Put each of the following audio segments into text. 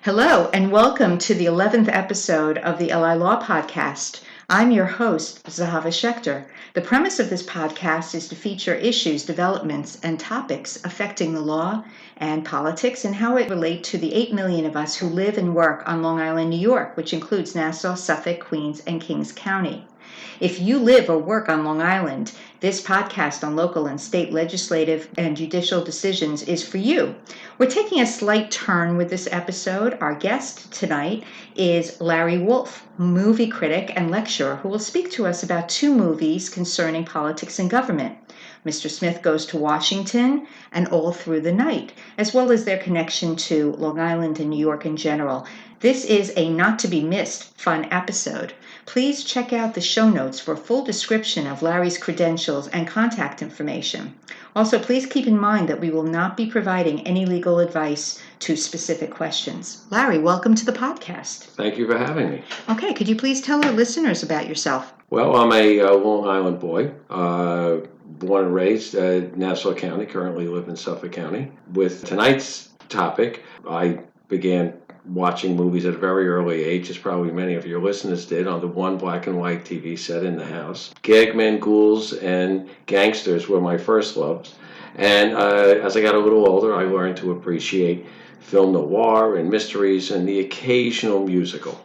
Hello, and welcome to the 11th episode of the LI Law Podcast. I'm your host, Zehava Schechter. The premise of this podcast is to feature issues, developments, and topics affecting the law and politics and how it relate to the 8 million of us who live and work on Long Island, New York, which includes Nassau, Suffolk, Queens, and Kings County. If you live or work on Long Island, this podcast on local and state legislative and judicial decisions is for you. We're taking a slight turn with this episode. Our guest tonight is Larry Wolff, movie critic and lecturer, who will speak to us about 2 movies concerning politics and government. Mr. Smith Goes to Washington and All Through the Night, as well as their connection to Long Island and New York in general. This is a not-to-be-missed fun episode. Please check out the show notes for a full description of Larry's credentials and contact information. Also, please keep in mind that we will not be providing any legal advice to specific questions. Larry, welcome to the podcast. Thank you for having me. Okay, could you please tell our listeners about yourself? Well, I'm a Long Island boy, born and raised in Nassau County, currently live in Suffolk County. With tonight's topic, I began watching movies at a very early age, as probably many of your listeners did, on the one black and white TV set in the house. Gagmen, ghouls, and gangsters were my first loves. And as I got a little older, I learned to appreciate film noir and mysteries and the occasional musical.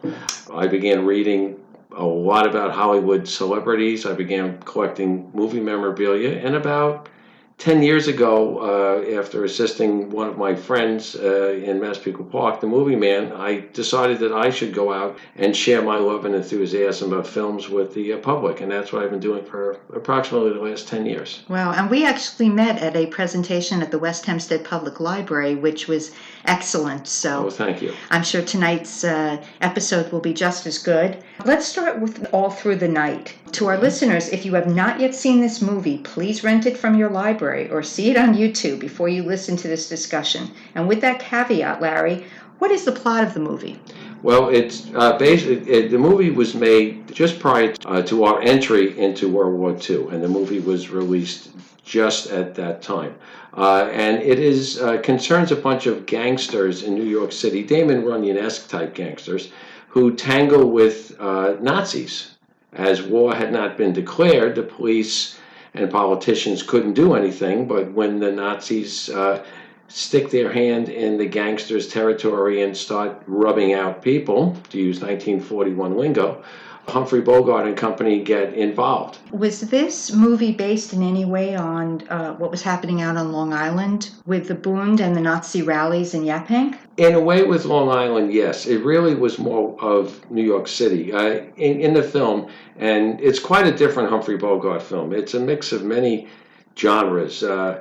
I began reading a lot about Hollywood celebrities. I began collecting movie memorabilia, and about 10 years ago, after assisting one of my friends in Massapequa Park, the movie man, I decided that I should go out and share my love and enthusiasm about films with the public, and that's what I've been doing for approximately the last 10 years. Wow, and we actually met at a presentation at the West Hempstead Public Library, which was excellent. So thank you. I'm sure tonight's episode will be just as good. Let's start with All Through the Night. To our listeners, if you have not yet seen this movie, please rent it from your library or see it on YouTube before you listen to this discussion. And with that caveat, Larry, what is the plot of the movie? Well, it's basically the movie was made just prior to our entry into World War II, and the movie was released just at that time. And it is concerns a bunch of gangsters in New York City, Damon Runyon-esque type gangsters, who tangle with Nazis. As war had not been declared, the police and politicians couldn't do anything, but when the Nazis stick their hand in the gangsters' territory and start rubbing out people, to use 1941 lingo, Humphrey Bogart and company get involved. Was this movie based in any way on what was happening out on Long Island with the Bund and the Nazi rallies in Yaphank? In a way with Long Island, yes. It really was more of New York City. In the film, and it's quite a different Humphrey Bogart film. It's a mix of many genres,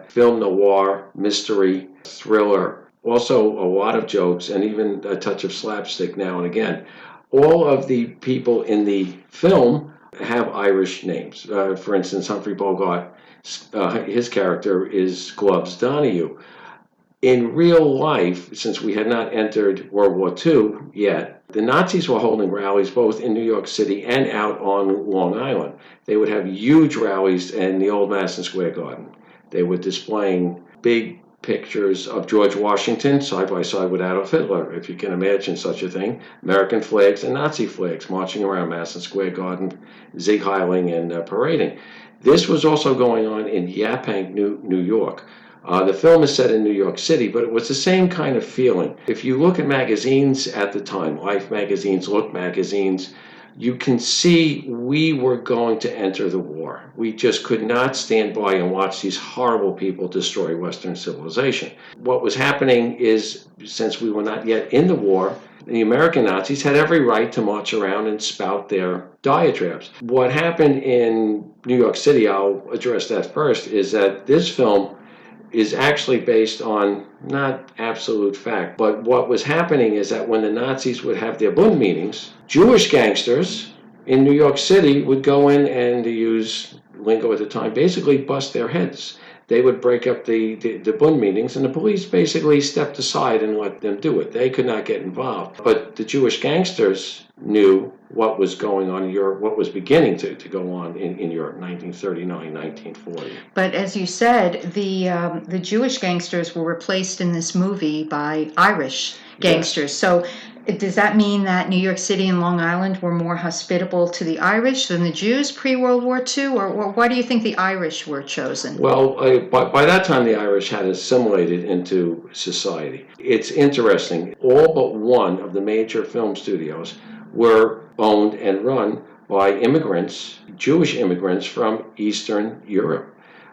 film noir, mystery, thriller, also a lot of jokes, and even a touch of slapstick now and again. All of the people in the film have Irish names. For instance, Humphrey Bogart, his character is Gloves Donahue. In real life, since we had not entered World War II yet, the Nazis were holding rallies both in New York City and out on Long Island. They would have huge rallies in the old Madison Square Garden. They were displaying big pictures of George Washington side by side with Adolf Hitler, if you can imagine such a thing. American flags and Nazi flags marching around Madison Square Garden, zig heiling and parading. This was also going on in Yaphank, New York. The film is set in New York City, but it was the same kind of feeling. If you look at magazines at the time, Life magazines, Look magazines, you can see we were going to enter the war. We just could not stand by and watch these horrible people destroy Western civilization. What was happening is, since we were not yet in the war, the American Nazis had every right to march around and spout their diatribes. What happened in New York City, I'll address that first, is that this film is actually based on not absolute fact, but what was happening is that when the Nazis would have their Bund meetings, Jewish gangsters in New York City would go in and, to use lingo at the time, basically bust their heads. they would break up the Bund meetings, and the police basically stepped aside and let them do it. They could not get involved. But the Jewish gangsters knew what was going on in Europe, what was beginning to go on in Europe, 1939, 1940. But as you said, the Jewish gangsters were replaced in this movie by Irish gangsters. Yes. So does that mean that New York City and Long Island were more hospitable to the Irish than the Jews pre-World War II? Or why do you think the Irish were chosen? Well, by that time, the Irish had assimilated into society. It's interesting. All but one of the major film studios were owned and run by immigrants, Jewish immigrants from Eastern Europe.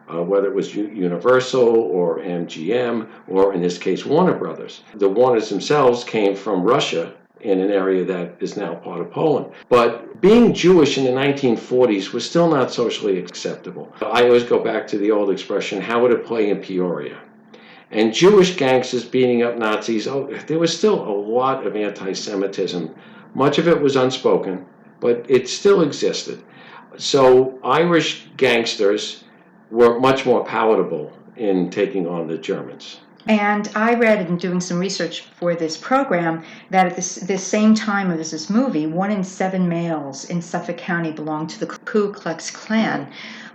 Whether it was Universal or MGM or, in this case, Warner Brothers. The Warners themselves came from Russia in an area that is now part of Poland. But being Jewish in the 1940s was still not socially acceptable. I always go back to the old expression, how would it play in Peoria? And Jewish gangsters beating up Nazis, there was still a lot of anti-Semitism. Much of it was unspoken, but it still existed. So Irish gangsters were much more palatable in taking on the Germans. And I read in doing some research for this program that at this same time as this movie, 1 in 7 males in Suffolk County belonged to the Ku Klux Klan.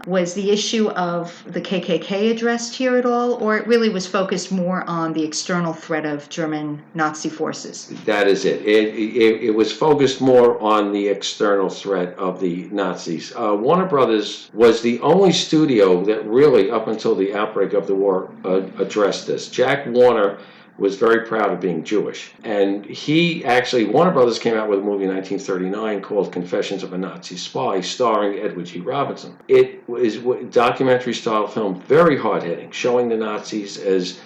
Was the issue of the KKK addressed here at all, or it really was focused more on the external threat of German Nazi forces? That is it. It was focused more on the external threat of the Nazis. Warner Brothers was the only studio that really, up until the outbreak of the war, addressed this. Jack Warner was very proud of being Jewish. And Warner Brothers came out with a movie in 1939 called Confessions of a Nazi Spy, starring Edward G. Robinson. It was a documentary-style film, very hard-hitting, showing the Nazis as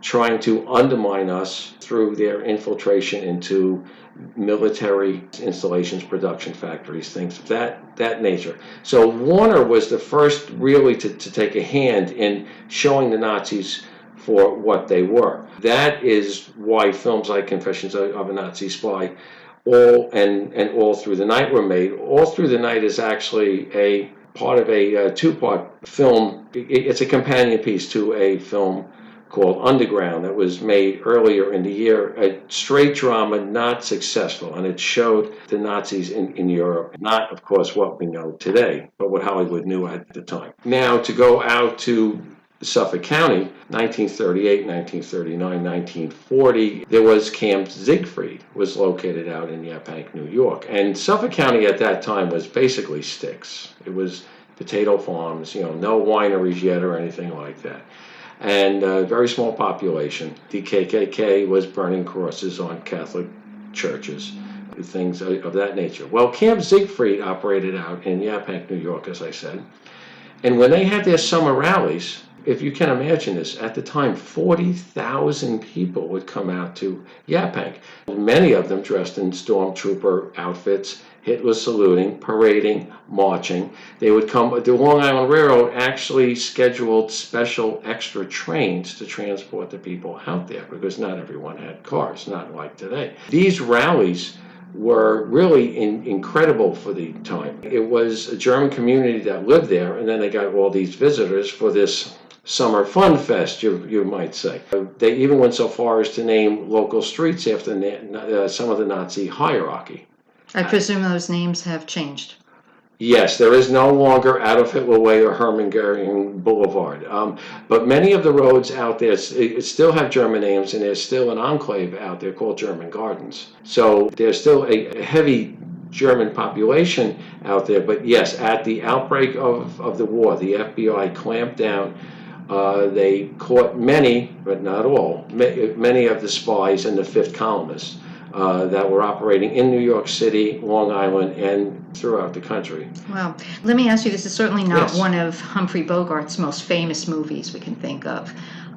trying to undermine us through their infiltration into military installations, production factories, things of that nature. So Warner was the first really to take a hand in showing the Nazis for what they were. That is why films like Confessions of a Nazi Spy, All Through the Night were made. All Through the Night is actually a part of a two-part film. It's a companion piece to a film called Underground that was made earlier in the year, a straight drama, not successful, and it showed the Nazis in Europe, not, of course, what we know today, but what Hollywood knew at the time. Now, to go out to Suffolk County, 1938, 1939, 1940, there was Camp Siegfried, was located out in Yaphank, New York. And Suffolk County at that time was basically sticks. It was potato farms, no wineries yet or anything like that. And a very small population. The KKK was burning crosses on Catholic churches, things of that nature. Well, Camp Siegfried operated out in Yaphank, New York, as I said. And when they had their summer rallies, if you can imagine this, at the time, 40,000 people would come out to Yaphank. Many of them dressed in stormtrooper outfits, Hitler saluting, parading, marching. They would come. The Long Island Railroad actually scheduled special extra trains to transport the people out there because not everyone had cars, not like today. These rallies were really incredible for the time. It was a German community that lived there, and then they got all these visitors for this summer fun fest, you might say. They even went so far as to name local streets after some of the Nazi hierarchy. I presume those names have changed. Yes, there is no longer Adolf Hitler Way or Hermann Goering Boulevard. But many of the roads out there still have German names, and there's still an enclave out there called German Gardens. So there's still a heavy German population out there. But yes, at the outbreak of the war, the FBI clamped down. They caught many, but not all, many of the spies and the fifth columnists that were operating in New York City, Long Island, and throughout the country. Wow. Let me ask you, this is certainly not Yes. one of Humphrey Bogart's most famous movies we can think of.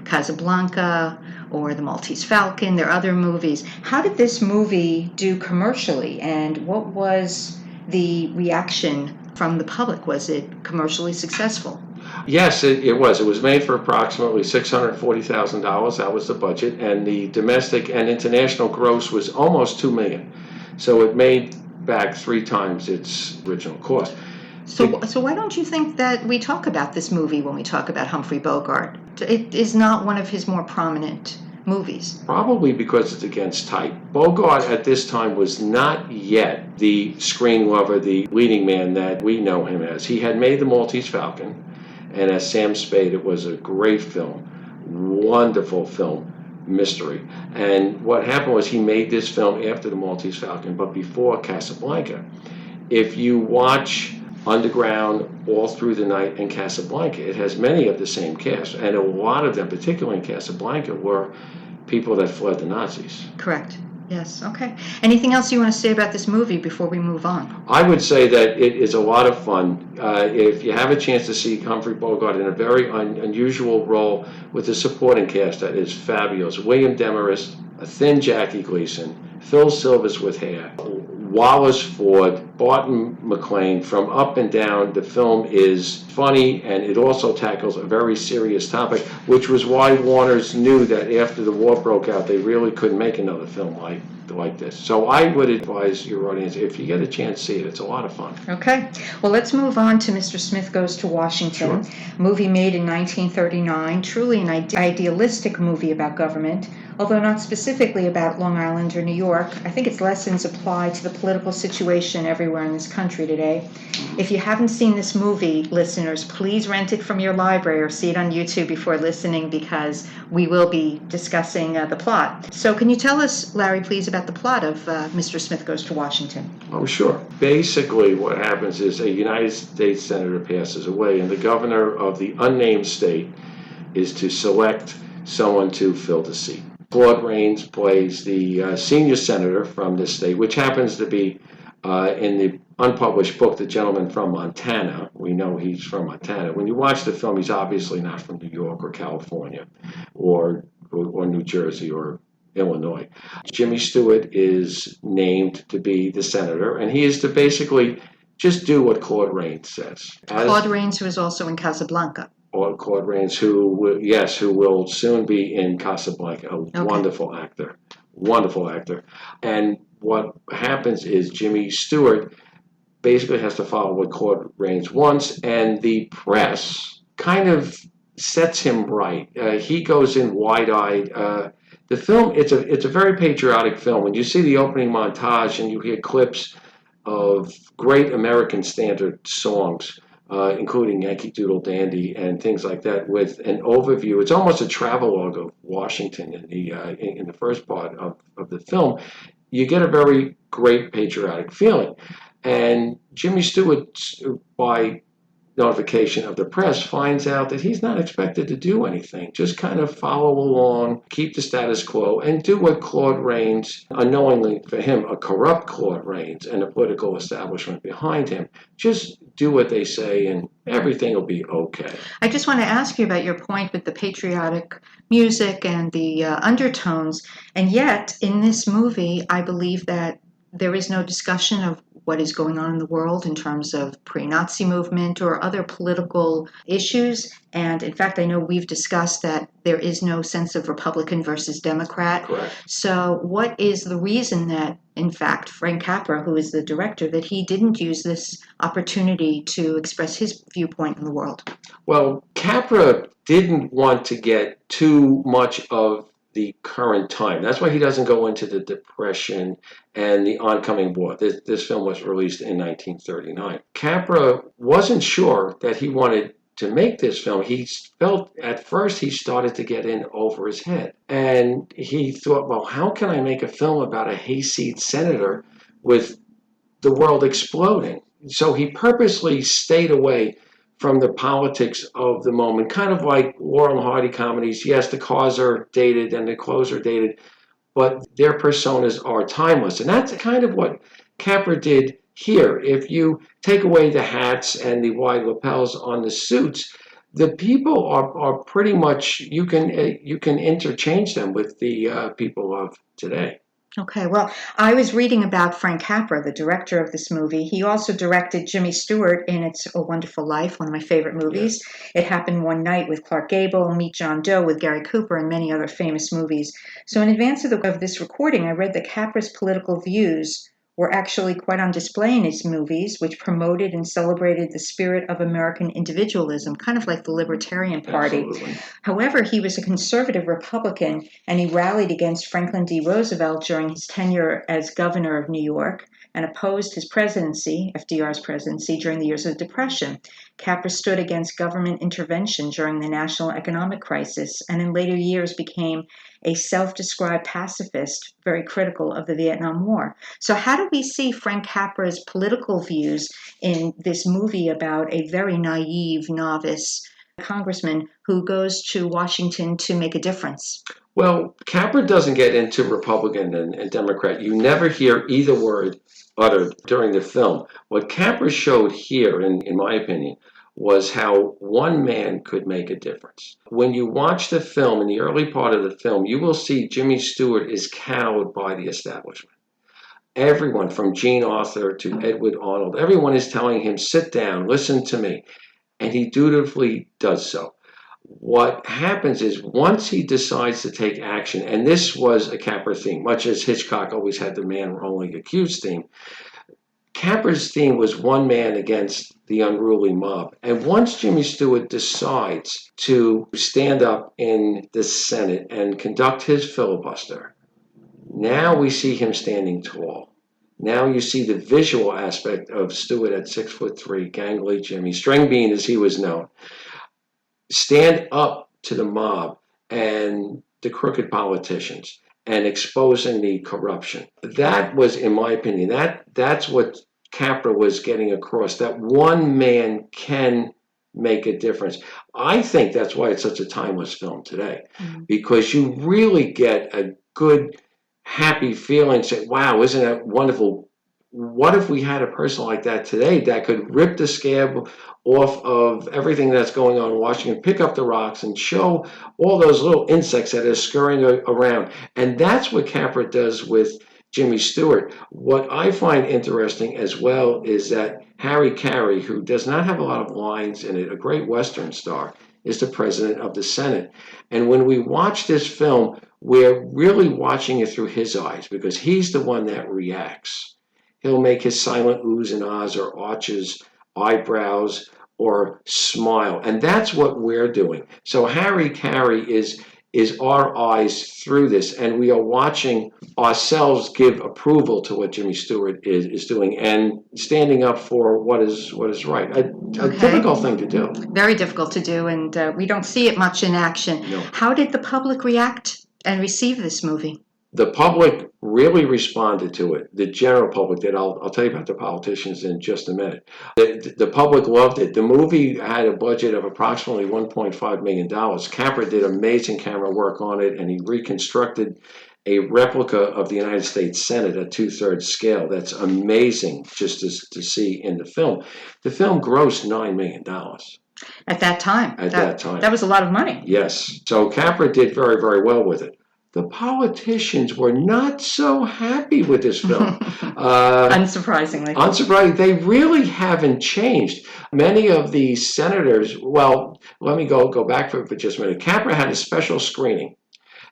Casablanca or The Maltese Falcon, there are other movies. How did this movie do commercially, and what was the reaction from the public? Was it commercially successful? Yes, it was. It was made for approximately $640,000. That was the budget, and the domestic and international gross was almost $2 million. So it made back 3 times its original cost. So why don't you think that we talk about this movie when we talk about Humphrey Bogart? It is not one of his more prominent movies. Probably because it's against type. Bogart at this time was not yet the screen lover, the leading man that we know him as. He had made The Maltese Falcon, and as Sam Spade, it was a great film, wonderful film, mystery. And what happened was he made this film after The Maltese Falcon, but before Casablanca. If you watch Underground, All Through the Night, and Casablanca, it has many of the same cast, and a lot of them, particularly in Casablanca, were people that fled the Nazis. Correct. Yes. Okay. Anything else you want to say about this movie before we move on? I would say that it is a lot of fun. If you have a chance to see Humphrey Bogart in a very unusual role with a supporting cast that is fabulous. William Demarest, a thin Jackie Gleason, Phil Silvers with hair, Wallace Ford, Barton McLean. From up and down, the film is funny, and it also tackles a very serious topic, which was why Warner's knew that after the war broke out, they really couldn't make another film like this. So I would advise your audience, if you get a chance, see it. It's a lot of fun. Okay. Well, let's move on to Mr. Smith Goes to Washington, Sure. movie made in 1939, truly an idealistic movie about government, although not specifically about Long Island or New York. I think its lessons apply to the political situation everywhere in this country today. If you haven't seen this movie, listeners, please rent it from your library or see it on YouTube before listening, because we will be discussing the plot. So can you tell us, Larry, please, about the plot of Mr. Smith Goes to Washington? Oh, sure. Basically, what happens is a United States senator passes away, and the governor of the unnamed state is to select someone to fill the seat. Claude Rains plays the senior senator from this state, which happens to be in the unpublished book, The Gentleman from Montana. We know he's from Montana. When you watch the film, he's obviously not from New York or California or New Jersey or Illinois. Jimmy Stewart is named to be the senator, and he is to basically just do what Claude Rains says. Claude Rains, who is also in Casablanca. Or Claude Rains, who will soon be in Casablanca. A wonderful actor. And what happens is Jimmy Stewart basically has to follow what Claude Rains wants, and the press kind of sets him right. He goes in wide-eyed. The film, it's a very patriotic film. When you see the opening montage and you hear clips of great American standard songs, including Yankee Doodle Dandy and things like that, with an overview. It's almost a travelogue of Washington in the first part of the film. You get a very great patriotic feeling. And Jimmy Stewart, by notification of the press, finds out that he's not expected to do anything. Just kind of follow along, keep the status quo, and do what Claude Rains, unknowingly for him, a corrupt Claude Rains and a political establishment behind him, just do what they say and everything will be okay. I just want to ask you about your point with the patriotic music and the undertones. And yet, in this movie, I believe that there is no discussion of what is going on in the world in terms of pre-Nazi movement or other political issues. And in fact, I know we've discussed that there is no sense of Republican versus Democrat. Correct. So what is the reason that, in fact, Frank Capra, who is the director, that he didn't use this opportunity to express his viewpoint in the world? Well, Capra didn't want to get too much of the current time. That's why he doesn't go into the Depression and the oncoming war. This film was released in 1939. Capra wasn't sure that he wanted to make this film. He felt at first he started to get in over his head. And he thought, well, how can I make a film about a hayseed senator with the world exploding? So he purposely stayed away from the politics of the moment, kind of like Laurel and Hardy comedies. Yes, the cars are dated and the clothes are dated, but their personas are timeless. And that's kind of what Capra did here. If you take away the hats and the wide lapels on the suits, the people are pretty much, you can interchange them with the people of today. Okay, well, I was reading about Frank Capra, the director of this movie. He also directed Jimmy Stewart in It's a Wonderful Life, one of my favorite movies. Yes. It Happened One Night with Clark Gable, Meet John Doe with Gary Cooper, and many other famous movies. So in advance of this recording, I read that Capra's political views were actually quite on display in his movies, which promoted and celebrated the spirit of American individualism, kind of like the Libertarian Party. Absolutely. However, he was a conservative Republican, and he rallied against Franklin D. Roosevelt during his tenure as governor of New York and opposed his presidency, FDR's presidency, during the years of the Depression. Capra stood against government intervention during the national economic crisis, and in later years became a self-described pacifist, very critical of the Vietnam War. So how do we see Frank Capra's political views in this movie about a very naive novice congressman who goes to Washington to make a difference? Well, Capra doesn't get into Republican and Democrat. You never hear either word uttered during the film. What Capra showed here, in my opinion, was how one man could make a difference. When you watch the film, in the early part of the film, you will see Jimmy Stewart is cowed by the establishment. Everyone, from Jean Arthur to Edward Arnold, everyone is telling him, sit down, listen to me. And he dutifully does so. What happens is once he decides to take action, and this was a Capra theme, much as Hitchcock always had the man wrongly accused theme, Capra's theme was one man against the unruly mob. And once Jimmy Stewart decides to stand up in the Senate and conduct his filibuster, now we see him standing tall. Now you see the visual aspect of Stewart at 6'3", gangly Jimmy, string bean as he was known, stand up to the mob and the crooked politicians and exposing the corruption. That was, in my opinion, that's what Capra was getting across, that one man can make a difference. I think that's why it's such a timeless film today, because you really get a good, happy feeling, say, wow, isn't that wonderful? What if we had a person like that today that could rip the scab off of everything that's going on in Washington, pick up the rocks and show all those little insects that are scurrying around? And that's what Capra does with Jimmy Stewart. What I find interesting as well is that Harry Carey, who does not have a lot of lines in it, a great Western star, is the president of the Senate. And when we watch this film, we're really watching it through his eyes because he's the one that reacts. He'll make his silent oohs and ahs or arches, eyebrows, or smile. And that's what we're doing. So Harry Carey is our eyes through this, and we are watching ourselves give approval to what Jimmy Stewart is doing and standing up for what is right. A difficult thing to do. Very difficult to do, and we don't see it much in action. No. How did the public react and receive this movie? The public really responded to it. The general public did. I'll tell you about the politicians in just a minute. The public loved it. The movie had a budget of approximately $1.5 million. Capra did amazing camera work on it, and he reconstructed a replica of the United States Senate at 2/3 scale. That's amazing just to see in the film. The film grossed $9 million. At that time? At that time. That was a lot of money. Yes. So Capra did very, very well with it. The politicians were not so happy with this film. Unsurprisingly. Unsurprisingly, they really haven't changed. Many of the senators, well, let me go back for just a minute. Capra had a special screening,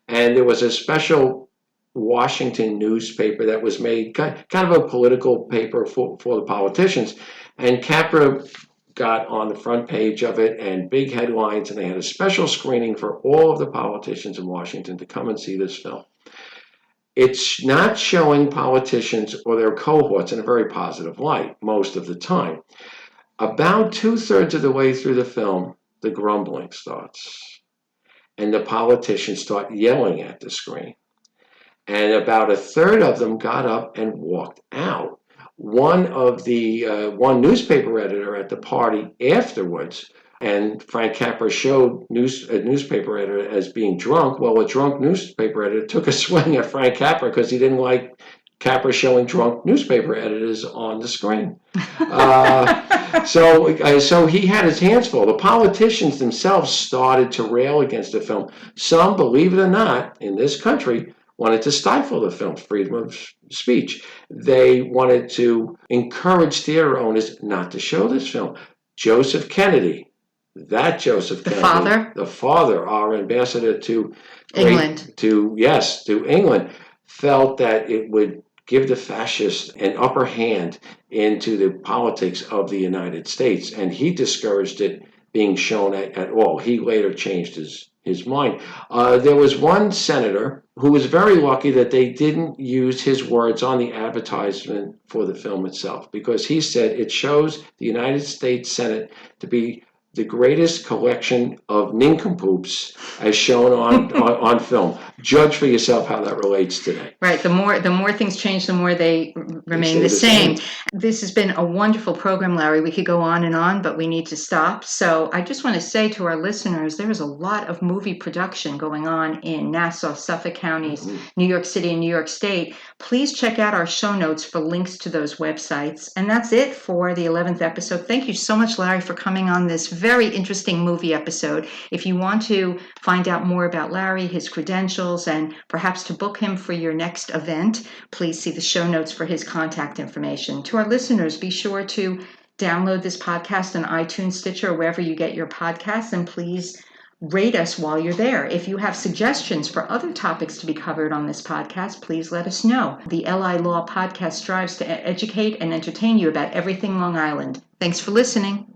and there was a special Washington newspaper that was made, kind of a political paper for the politicians, and Capra got on the front page of it and big headlines, and they had a special screening for all of the politicians in Washington to come and see this film. It's not showing politicians or their cohorts in a very positive light most of the time. About 2/3 of the way through the film, the grumbling starts, and the politicians start yelling at the screen. And about 1/3 of them got up and walked out. One newspaper editor at the party afterwards, and Frank Capra showed a newspaper editor as being drunk. Well, a drunk newspaper editor took a swing at Frank Capra because he didn't like Capra showing drunk newspaper editors on the screen. So he had his hands full. The politicians themselves started to rail against the film. Some, believe it or not, in this country, wanted to stifle the film's freedom of speech. They wanted to encourage theater owners not to show this film. Joseph Kennedy, the father, our ambassador to England, to England, felt that it would give the fascists an upper hand into the politics of the United States. And he discouraged it being shown at all. He later changed his mind. There was one senator who was very lucky that they didn't use his words on the advertisement for the film itself, because he said it shows the United States Senate to be the greatest collection of nincompoops as shown on film. Judge for yourself how that relates today. Right. The more things change, the more they remain the same. This has been a wonderful program, Larry. We could go on, but we need to stop. So I just want to say to our listeners, there is a lot of movie production going on in Nassau, Suffolk counties, New York City, and New York State. Please check out our show notes for links to those websites. And that's it for the 11th episode. Thank you so much, Larry, for coming on this very interesting movie episode. If you want to find out more about Larry, his credentials, and perhaps to book him for your next event, please see the show notes for his contact information. To our listeners, be sure to download this podcast on iTunes, Stitcher, or wherever you get your podcasts, and please rate us while you're there. If you have suggestions for other topics to be covered on this podcast, please let us know. The LI Law Podcast strives to educate and entertain you about everything Long Island. Thanks for listening.